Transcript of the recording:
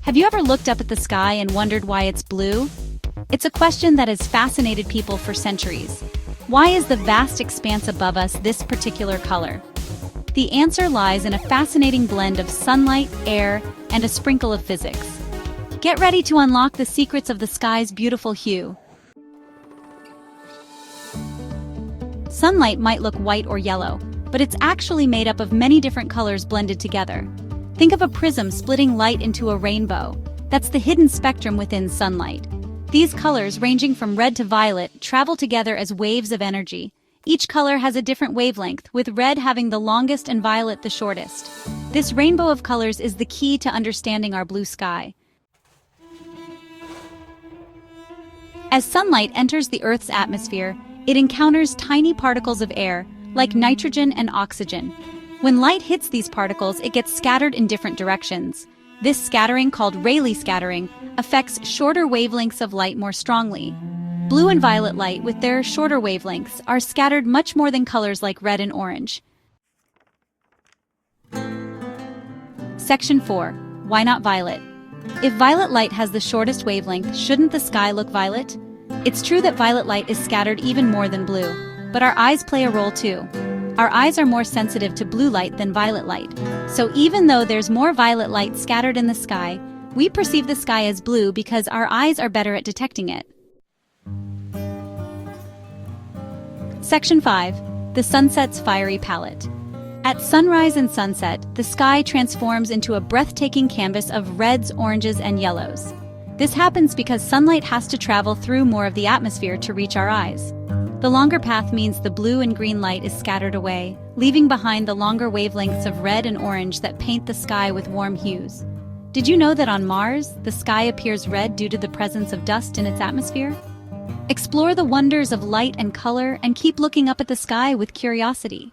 Have you ever looked up at the sky and wondered why it's blue? It's a question that has fascinated people for centuries. Why is the vast expanse above us this particular color? The answer lies in a fascinating blend of sunlight, air, and a sprinkle of physics. Get ready to unlock the secrets of the sky's beautiful hue. Sunlight might look white or yellow, but it's actually made up of many different colors blended together. Think of a prism splitting light into a rainbow. That's the hidden spectrum within sunlight. These colors, ranging from red to violet, travel together as waves of energy. Each color has a different wavelength, with red having the longest and violet the shortest. This rainbow of colors is the key to understanding our blue sky. As sunlight enters the Earth's atmosphere, it encounters tiny particles of air, like nitrogen and oxygen. When light hits these particles, it gets scattered in different directions. This scattering, called Rayleigh scattering, affects shorter wavelengths of light more strongly. Blue and violet light, with their shorter wavelengths, are scattered much more than colors like red and orange. Section 4. Why not violet? If violet light has the shortest wavelength, shouldn't the sky look violet? It's true that violet light is scattered even more than blue, but our eyes play a role too. Our eyes are more sensitive to blue light than violet light, so even though there's more violet light scattered in the sky, we perceive the sky as blue because our eyes are better at detecting it. Section 5. The sunset's fiery palette. At sunrise and sunset, the sky transforms into a breathtaking canvas of reds, oranges, and yellows. This happens because sunlight has to travel through more of the atmosphere to reach our eyes. The longer path means the blue and green light is scattered away, leaving behind the longer wavelengths of red and orange that paint the sky with warm hues. Did you know that on Mars, the sky appears red due to the presence of dust in its atmosphere? Explore the wonders of light and color and keep looking up at the sky with curiosity.